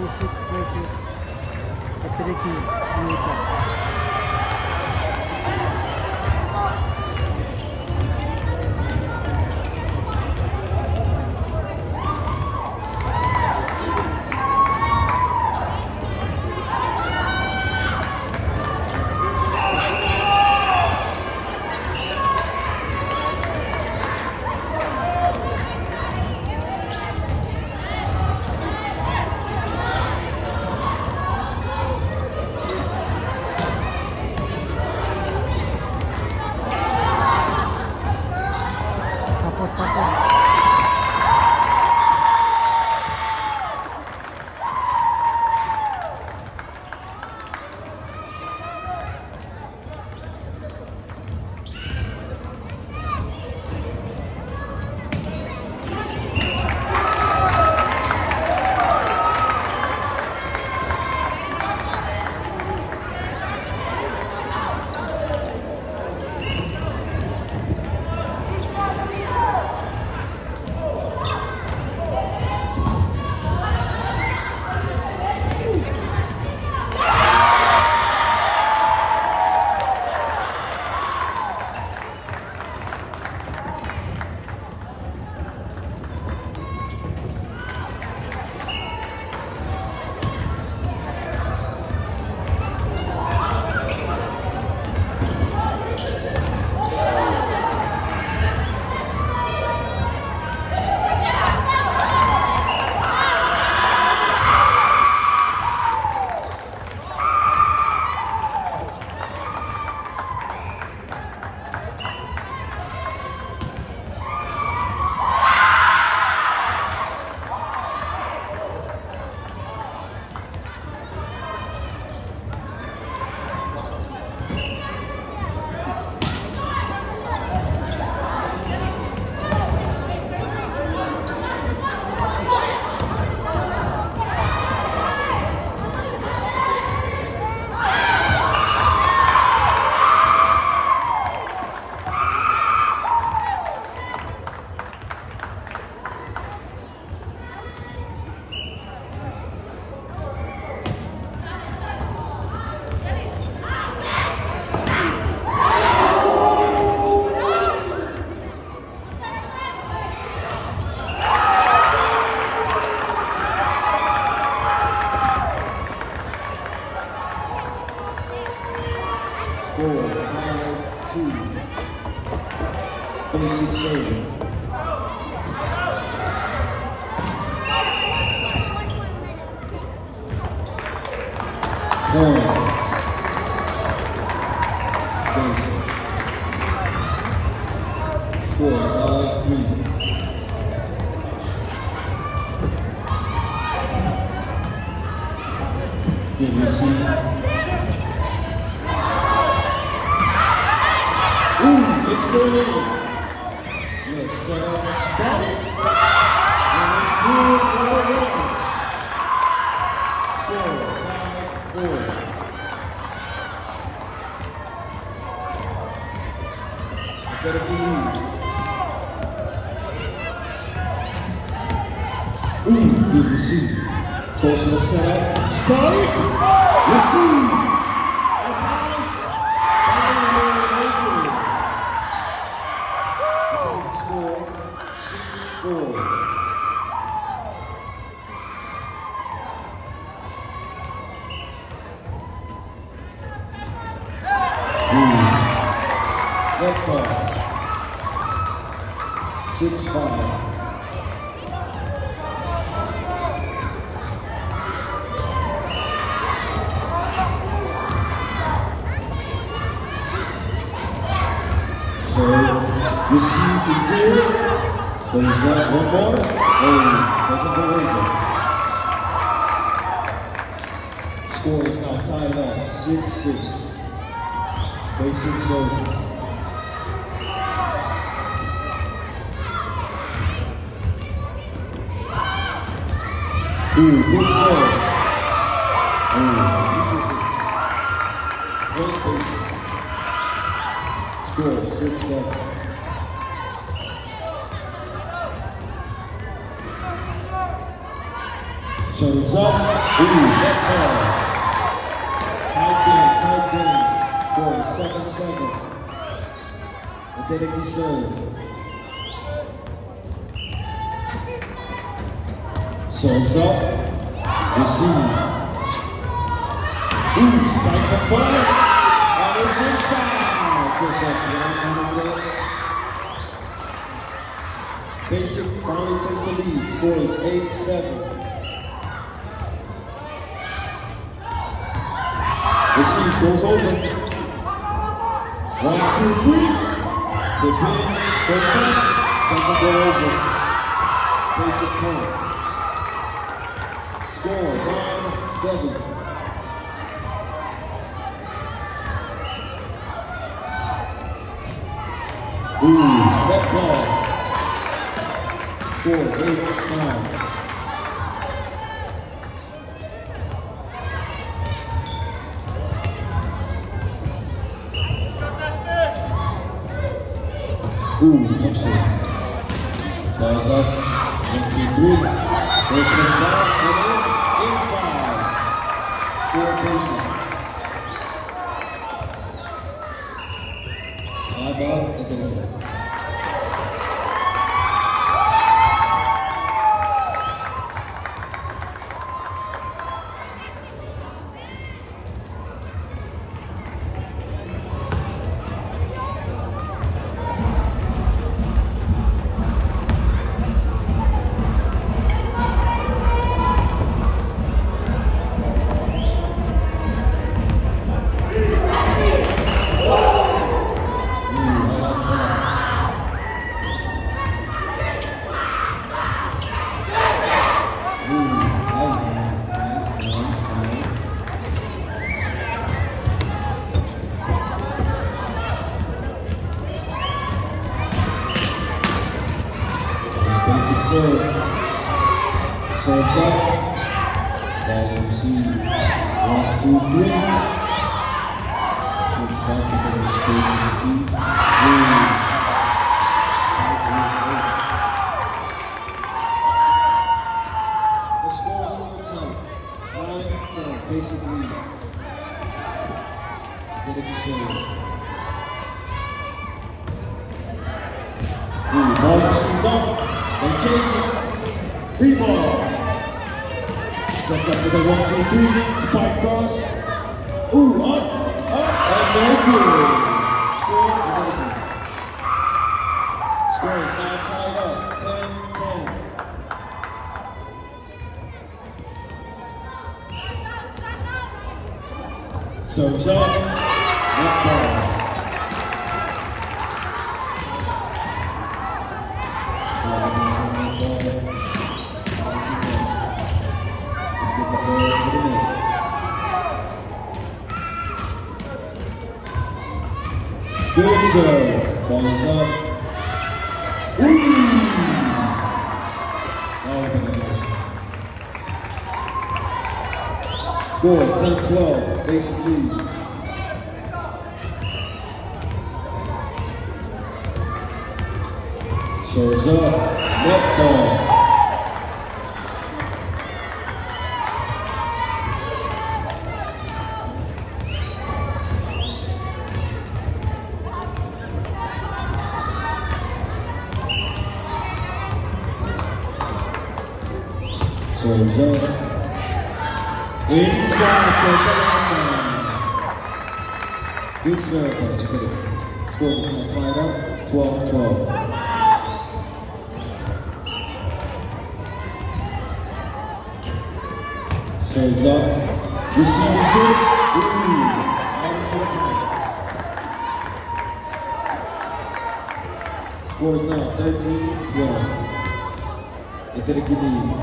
basic versus the tricky Utah. Tapos, tapos. Score 5-2. Basic serving. Points. Basic. Score 5-3. Good receive. It's going in. Let's set up a spot. And it's good for the win. Score 5-4. Better be you. Good receive. Personal setup. Spot it. Receive. Score 6-4. Left pass. 6-5. Receive is good. Goes up one more. Oh, doesn't go over. Score is now tied up 6-6. Basic serving. Good serve. Great basic. Score 6-7. Serves up. Ooh, that ball. Tight game. Score 7-7. Adeleke serve. Serves up. Receive. Ooh, spike from far. And it's inside. Just that one Basic finally takes the lead. Score is 8-7. Receives goes open. 1, 2, 3. Tip in. Goes up. Doesn't go over. Basic point. Score 9-7. Ooh, that ball. Score 8-9. Ooh, pumps it. Ball's up. 1, 2, 3. Goes for the back, and it's inside. Score patient. Timeout, Adeleke. Basic serve. Serves up. Ball will receive. 1, 2, 3. Gets back to the space and receives. The score is still tight. 9-10. Basic lead. Adeleke serve. Ball's received up. They chase it. Free ball. Sets up for the 1, 2, 3. Spike cross. Ooh, up, and no good. Score, Adeleke. Score is now tied up. 10-10. Serves up. Net ball. Good serve. Ball is up. Ooh! Oh, score 10-12. Basic lead. Serves up. Net ball. Serves up. Inside, says the lineman. Good serve, but score is now tied up. 12-12. Serves up. Receive is good. Ooh. Right into the hands. Score is now 13-12. Adeleke leads.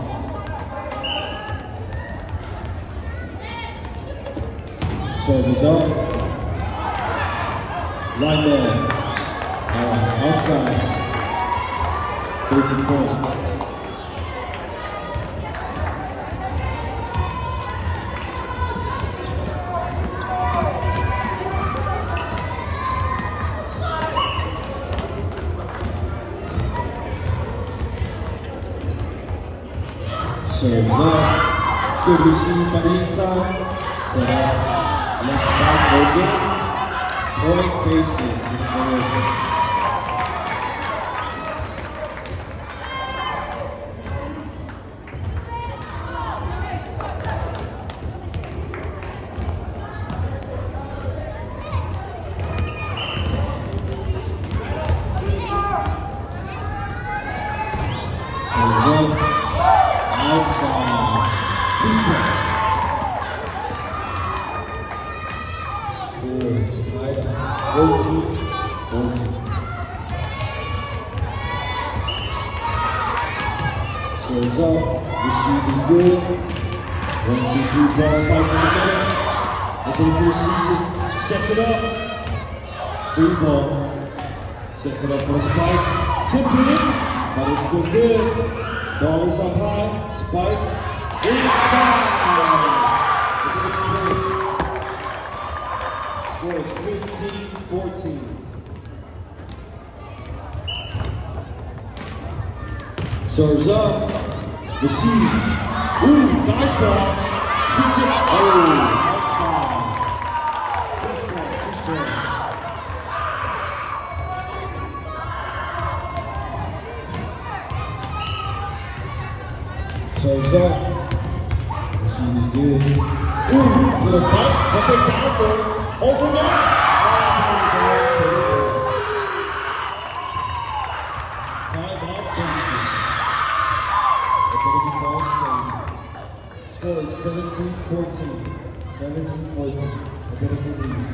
Serve is up. Lineman. Outside. Basic point. Serves up. Good receive by the inside. Set up. Left spike, no good. Point basic. Outside. Houston. Scores tied up 14-14. Serves up. Receive is good. 1, 2, 3. Ball spike from the middle. Anthony Cruz sees it. Sets it up. Free ball. Sets it up for the spike. Tip in. But it's still good. Ball is up high. Spike. Inside. Scores 15-14. Serves up. Receive. Ooh, dive ball. Shoots it. Oh, outside. Too strong, too strong. Serves up. Receive is good. Ooh, little dunk, but they down for it. Open up. Timeout, Benson. Score is 17-14. 17-14. Identical lead.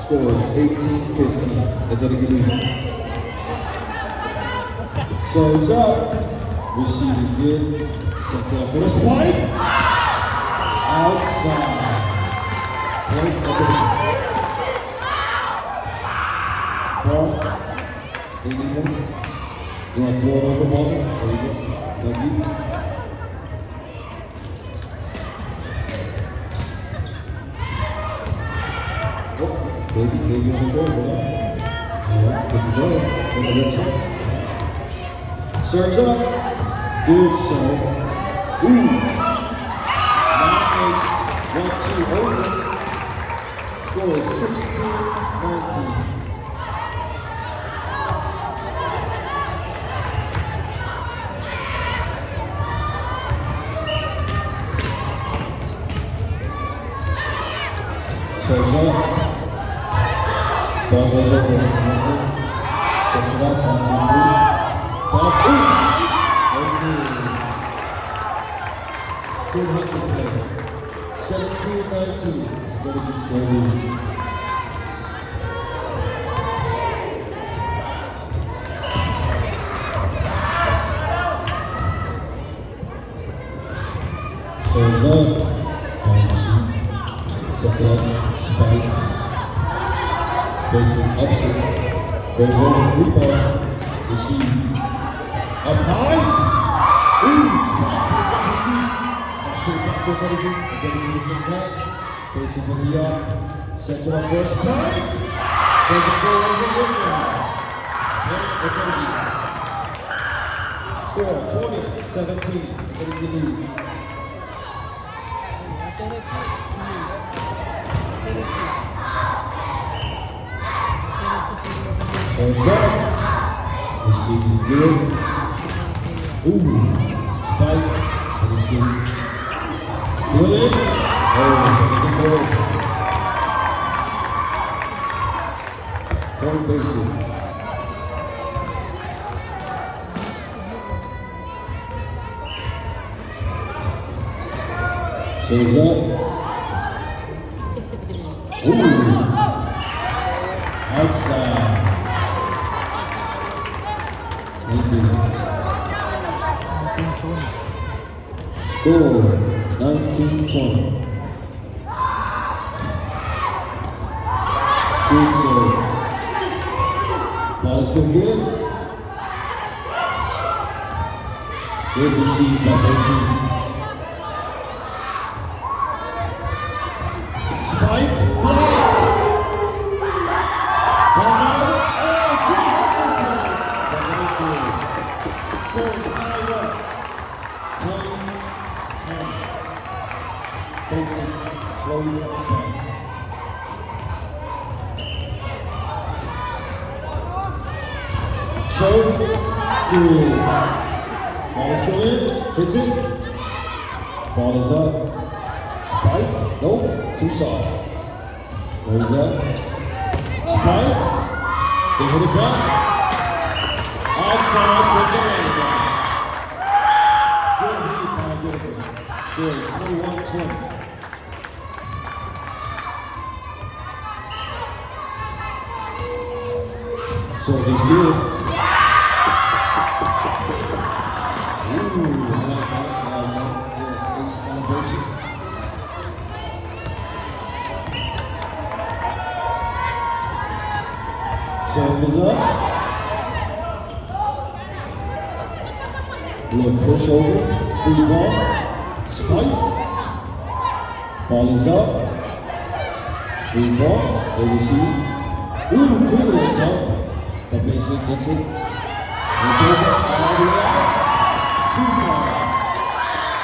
Scores 18-15. Identical lead. Serves up. Receive is good. Sets it up for the spike. Outside. Point identical. Ball. They need one. You want to throw it over ball? There you go. Thank you. Maybe on the goal, but yeah, good to go. On the left side. Serves up. Good serve. Ooh. Nice. 1-2 over. Score is 16-19. Serves up. Ball goes over. Sets it up. 1, 2, 3. Ball. Okay. Good hustle play. 17-19. Gotta be still. Goes up. Sets it up. Spike. Basic upset. Goes over. Free ball. Receive. Up high. Ooh. Spike. Gets receive. Straight back to Dedeky. Dedeky gets it back. Basic in the up. Sets it up for a spike. Doesn't go over the rim. Dedeky. Score 20-17. Dedeky lead. Turns up. Receive is good. Ooh. Spike. That is good. Still in. Oh, that is a goal. Point basic. Shows up. Ooh. Outside. Score 19-20. Good serve. Ball is still good. Good receive by 13. Spike. Blocked. Ball out. Oh, good hustle. Score is tied up. 20-10. Basic slowly up and down. Serve. Good. Ball is still in. Hits it. Ball is up. Spike. Nope. Too soft. Goes up. Spike. They hit it back. Outside. Says the running back. Good lead by Dedeky. Score is 21-20. Serve is good. Ooh, I like that. Ace celebration. Serve is up. Little push over. Free ball. Spike. Ball is up. Free ball. They receive. Ooh, good dunk. The basic gets it. It's over. All the way out. 2 far.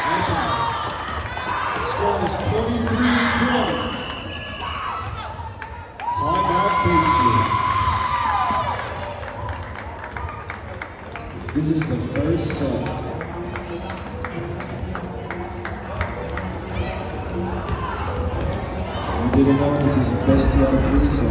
And pass. Score is 23-20. Timeout basic. This is the first set. You didn't know this is best 2 out of 3, so.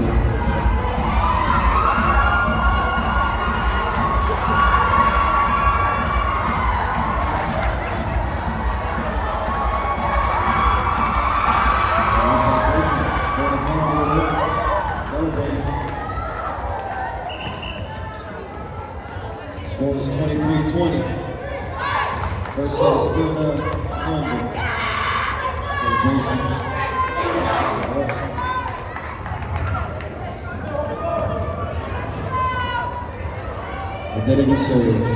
Score is 23-20. First set is still under. Celebrations. And Dedeky serves.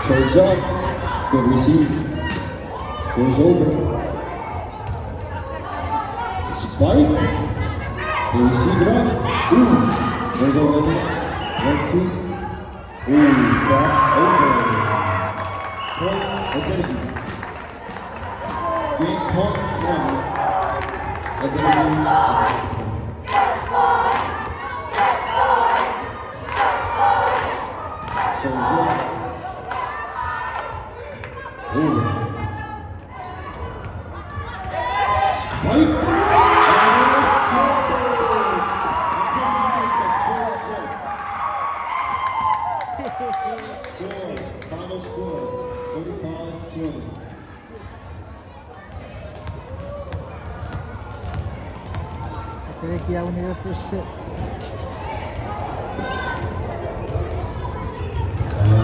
Serves up. Good receive. Goes over. Spike. They receive it up. Ooh. Goes over there. 1, 2. Ooh. Cross over. Point. Dedeky. Game point 20. Dedeky. Serves up. Ooh. Spike. Score. Final score. 25-20. Dedeky ha unido first set.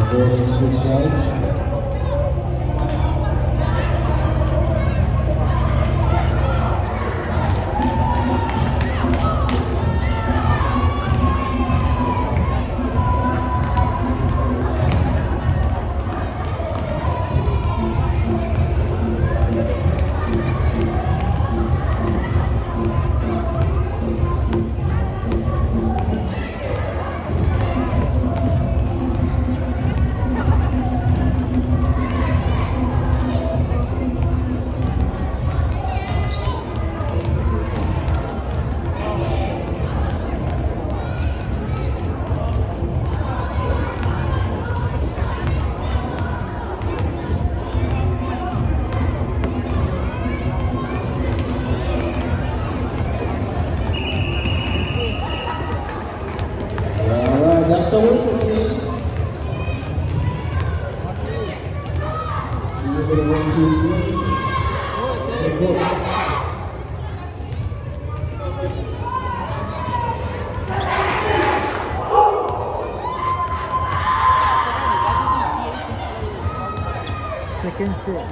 Before they switch sides. That's the Wilson team. He's able to 1, 2, 3. Take court. Second set.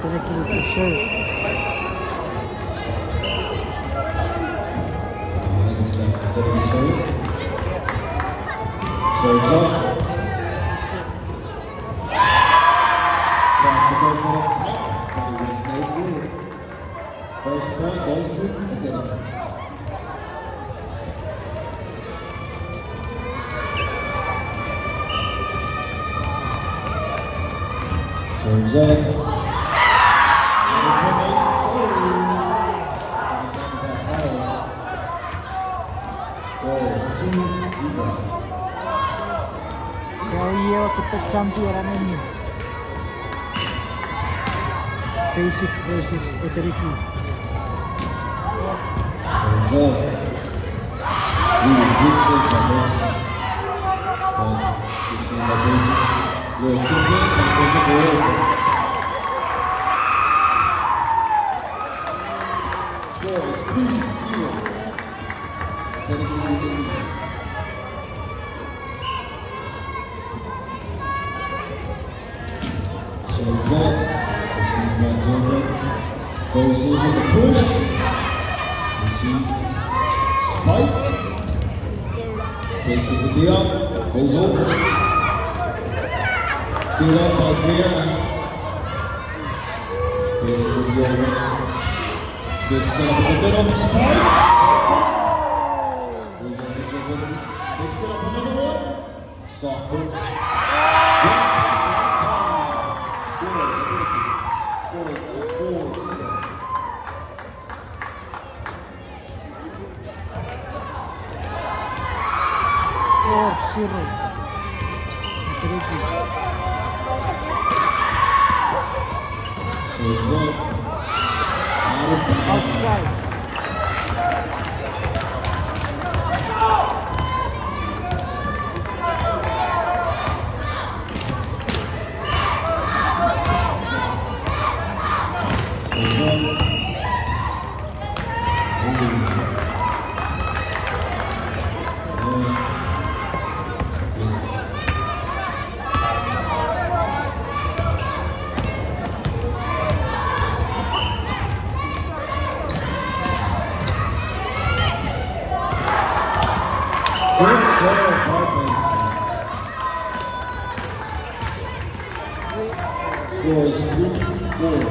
Directly with the shirt. Looks like the dirty serve. Serves up. Tried to go for the pop, but it was no good. First point goes to the dedicated. Serves up. Kaya kita champion namin. Basic versus Eteriki. Serves up. Good trick by Basic. Good swing by Basic. Little tip in and goes up the road. Score is 3-0. Dedicated to the lead. Serves up. Receives back over. Goes in with the push. Receives. Spike. Basic with the up. Goes over. Good up by Triana. Basic with the over. Good setup in the middle. Spike. Goes over to the middle. They set up another one. Soft hook. Zero. Serves up. Out of bounds. Outside. Serves up. Good serve by Basic. Score is 3-4.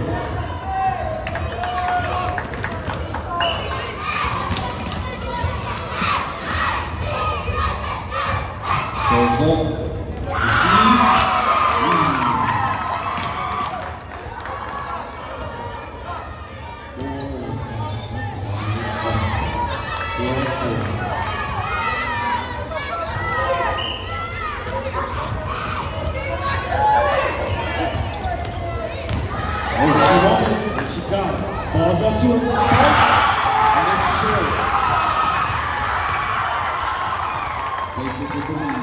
Serves up. Receive. She got it. Balls up to her. And it's short. Basic with the lead.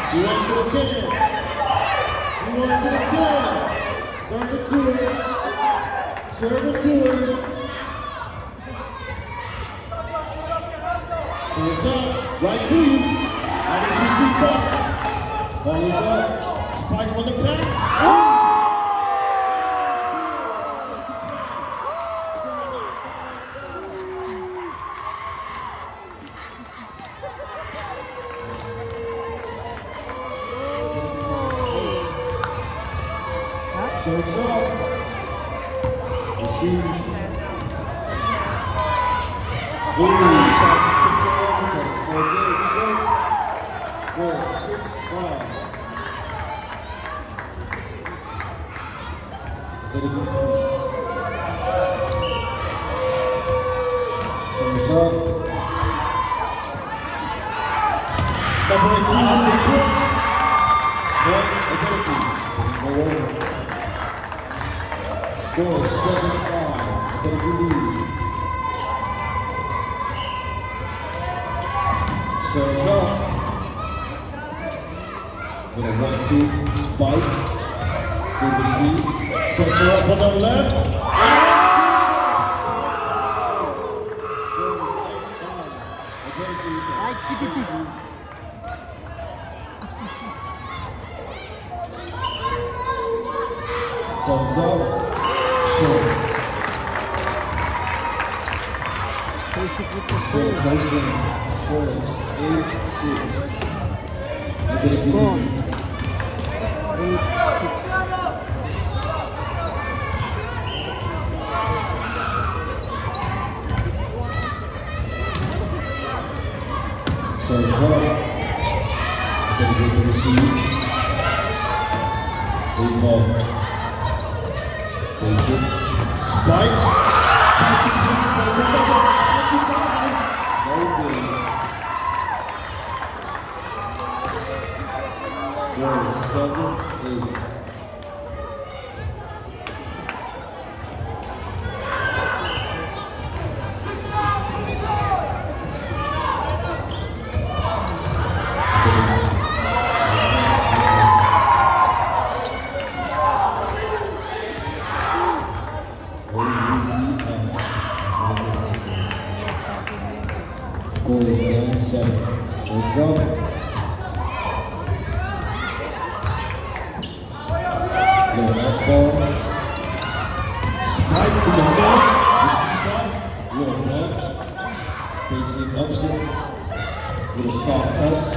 She went to the pin. going to the kill. Serve it to her. Serve it to her. Serves up, right to you. And it's received up. Ball is up. Spike for the pack. Serves up. Receives. Ooh, tried to tip it over, but it's no good. Score 6-5. Did it get point. Serves up. Number 18 with the point. Point identity. No over. Score 7-5. Better lead. Serves up. With a 1-2 spike. Good receive. Sets her up on the left. Serves up. Basic with the Score serve. close game. Score is 8-6. Score 8-6. Serves up. Gonna get the receive. Free ball. Basic. Spikes. No good. Score 7-8. Score is 9-7. Serves up. Low back ball. Spike from the middle. Receive up. Low ball. Basic upset. With a soft touch.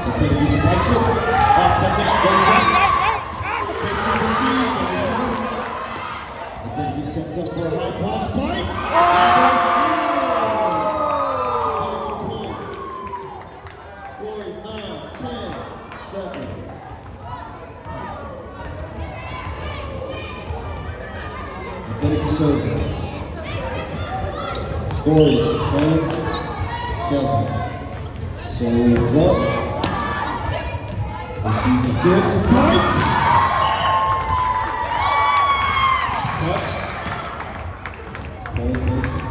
The penalty spikes it. Off the net goes up. Basic receives and is removed. The penalty sets up for a high ball spike. Score is 9-10-7. Athletic serving. Score is 10-7. Serves up. Receive the good spike. Touch. Point nation.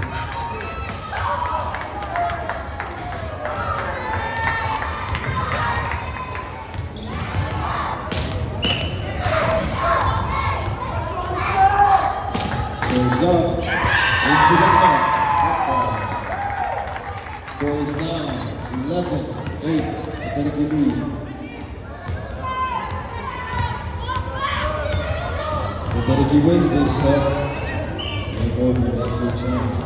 Serves up into the net. Score is 9-11-8. Athletic lead. Athletic wins this set. It's game over. That's your chance.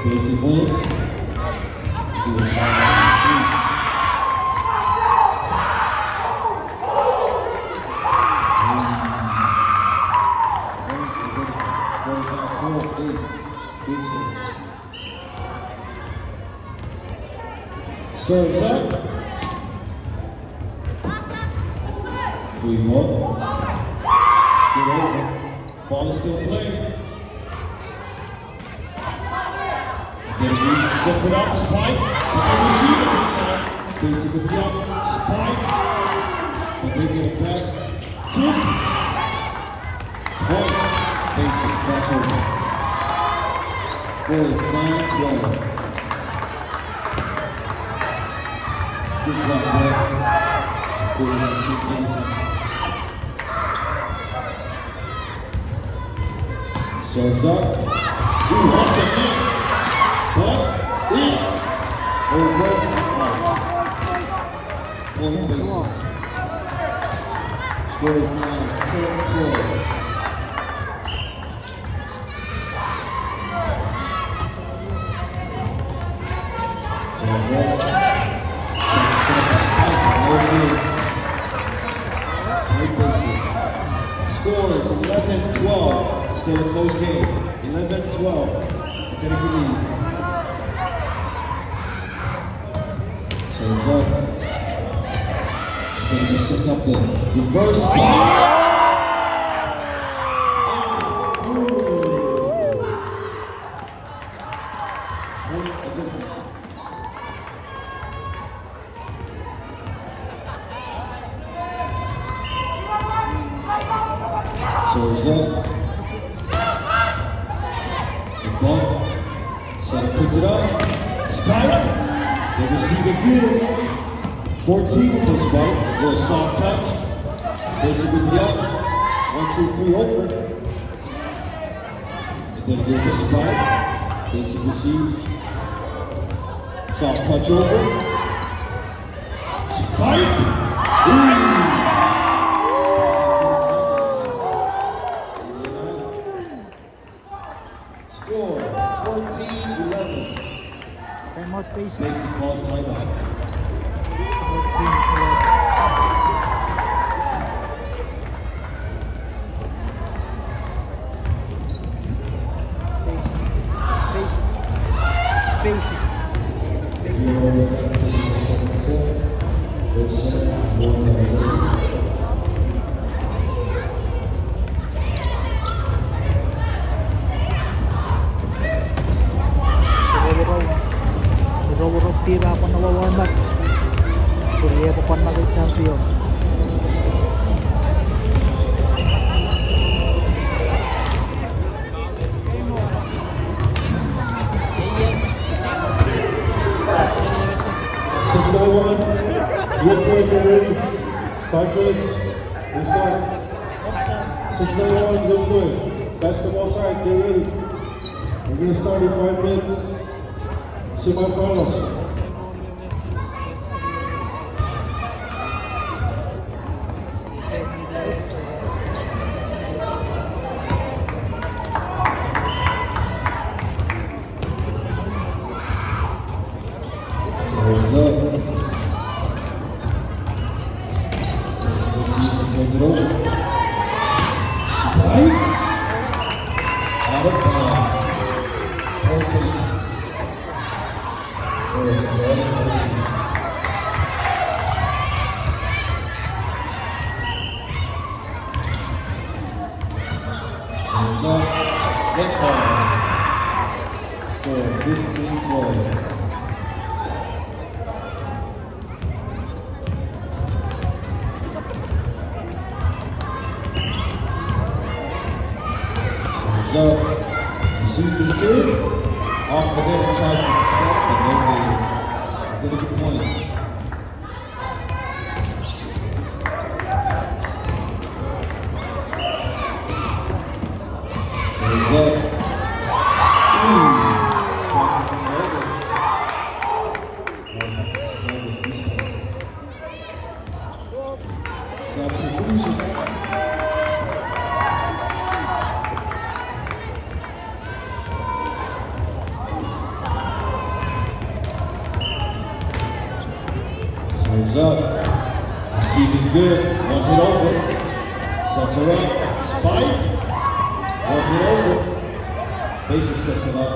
Basic wins. Do a 5-3. Score is now 12-8. Basic. Serves up. Free ball. Get over. Ball is still playing. Again, sets it up. Spike. But they receive it this time. Basic with the up. Spike. But they get it back. Tip. Point. Basic. Crossover. Score is 9-12. Good job, Jeff. didn't see anything. Serves up. Ooh, off the net. But it's over. Point basic. Score is now 10-12. Score is 11-12. Still a close game. 11-12. Dedicated lead. Serves up. Dedicated sets up the reverse spot. Serves up. The bump. Center puts it up. Spike. They receive it good. 14 with the spike. A little soft touch. Basically the up. 1, 2, 3 over. And then again with the spike. Basic receives. Soft touch over. Spike. Ooh. Score 14-11. Timeout basic. Basic calls timeout. 14-11. Basic. This is the second set. Third set, 4-11. Raw tira pa nawawarm up. Kuryero pa na kay champion. Real quick, get ready. 5 minutes. We start. 691, real quick. Basketball side, get ready. We're gonna start in 5 minutes. Semifinals. Serves up. Turns it over. Spike. Out of bounds. Point basic. Score is 12-14. Serves up. Net ball. Score 15-12. Up, receive is good. Off the net, tries to set, but no good. Did a good point. Serves up. Ooh, tries to bring it over. Substitution. Serves up. Receive is good. One hit over. Sets her up. Spike. One hit over. Basic sets it up.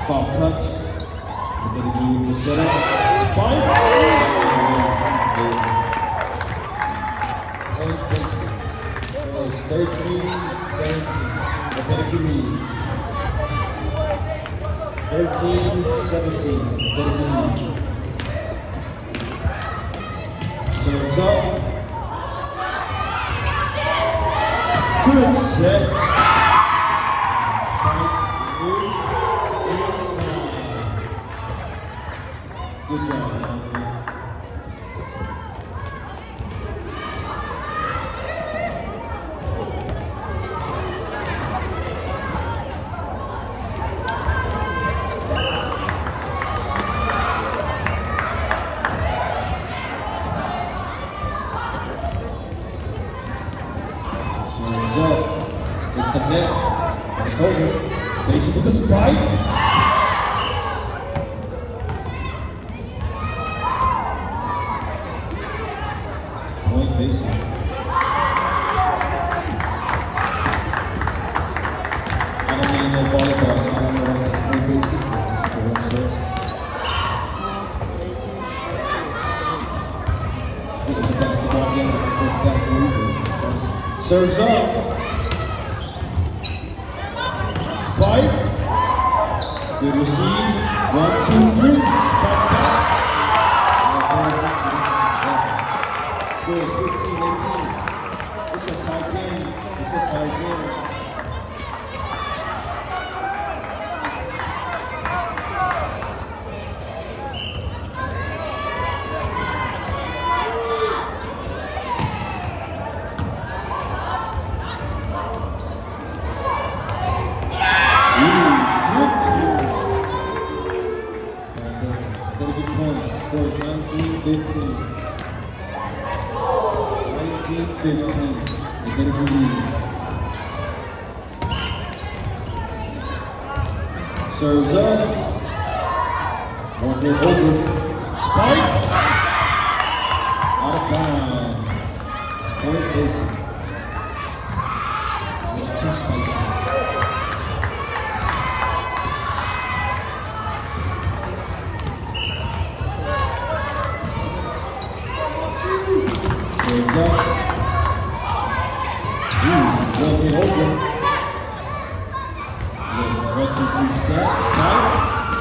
Soft touch. And then again with the setup. Spike. Point basic. It's 13-17. Athletic lead. 13-17. Athletic lead. Serves up. Good set. Spike is inside. Good job, man. Serves up. It's the net. It's over. Basic with the spike. Point Basic. I don't really know volleyball, so I don't know why that's Point Basic. This is a basketball game. I can break it down for you. Serves up. Spike. Good receive. 1, 2, 3. Spike back. Score is 15-18. It's a tight game. It's a tight game. Score is 19-15. 19-15. They get a good lead. Serves up. One hit over. Spike. Out of bounds. Point Basic. A little too spicy. Serves up. One hit over. 1, 2, 3 set. Spike.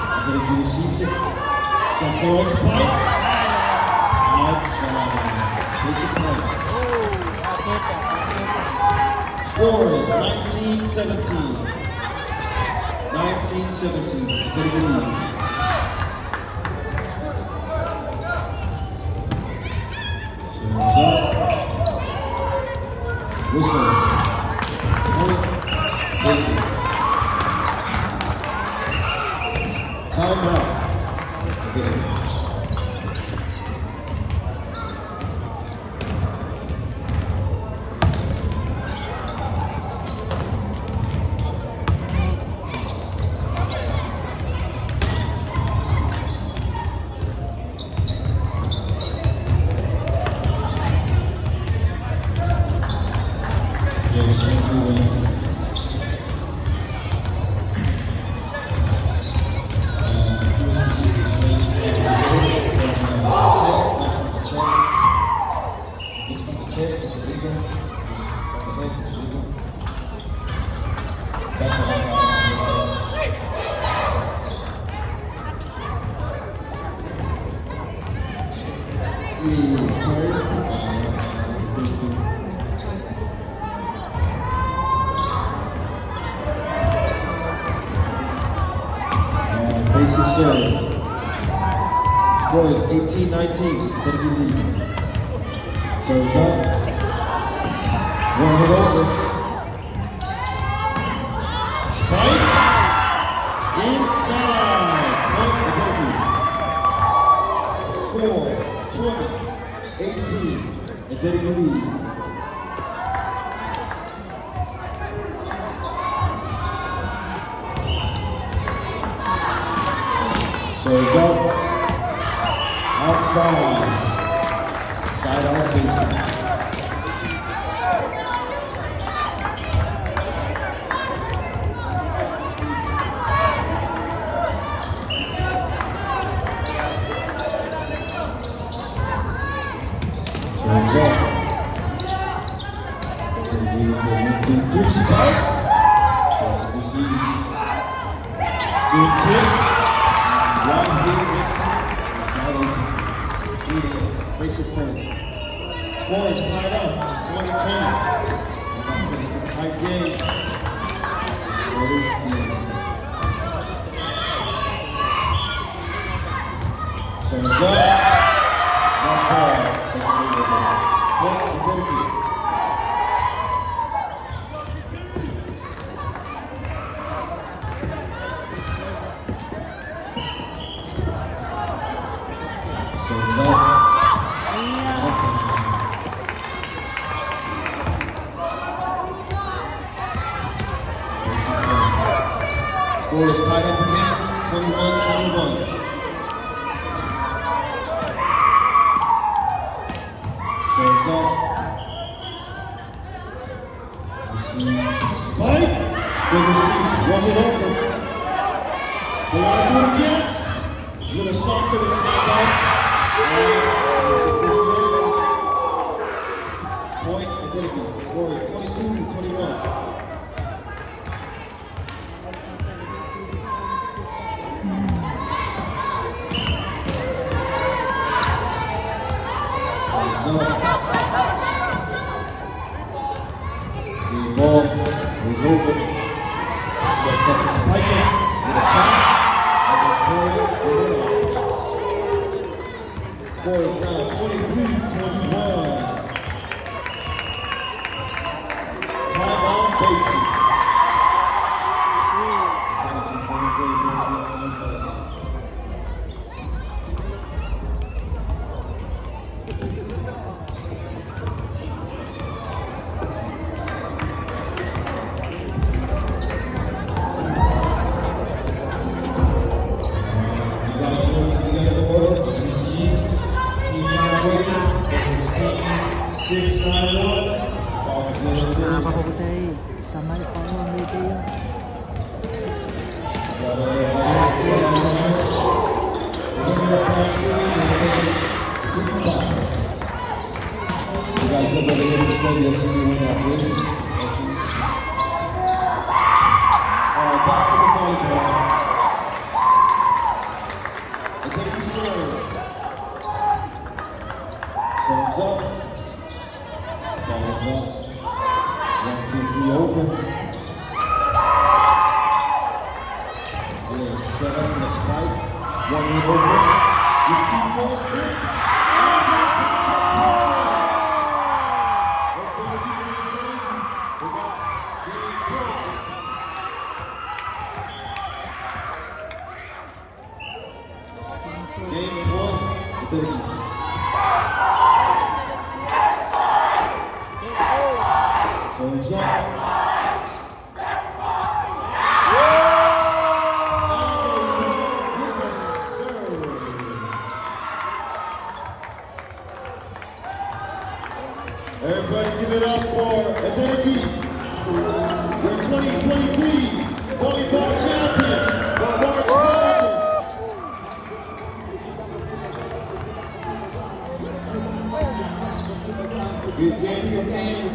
I'm gonna do the seat. Sets their own spike. Outside. Basic point. Score is 19-17. 19-17. Get a good lead. Serves up. Whistle. Point Basic. Timeout. It's from the chest, it's illegal. It's from the head, it's illegal. That's what I'm Basic serve. Score is 18-19. Get a good lead. Serves up. One hit over. Spike. Inside. Point Identity. Score 20-18. Identity lead. Serves up. Outside. Side out Basic. Serves up. Gonna get it 1, 2, 3 spike. Basic receives. Good tip. One hit next to it. It's wide open. Basic point. Score is tied up, 20-20. Like I said, it's a tight game. It's a close game. Serves up. That ball. Point Identity. Serves up. score is tied up again, 21-21. Serves up. Receive. Spike. Good receive. Runs it over. They want to do it again. A little softer this time though. And it's a good game. Point and then again. The score is 22-21. The ball is over. Sets up the spiker with a tap. Score is now 23-21. Timeout basic. Nakakapagutay sa may final media. You guys look over here and say yes, we win that race. Back to the volleyball. And then we serve. Serves up. Ball is up. 1, 2, 3 over. We're set up for the spike. 1 in over. Receive ball, 2. Game point, the so it's up. Everybody give it up for Adeniki. We're 2023 volleyball champions. Good game, good game.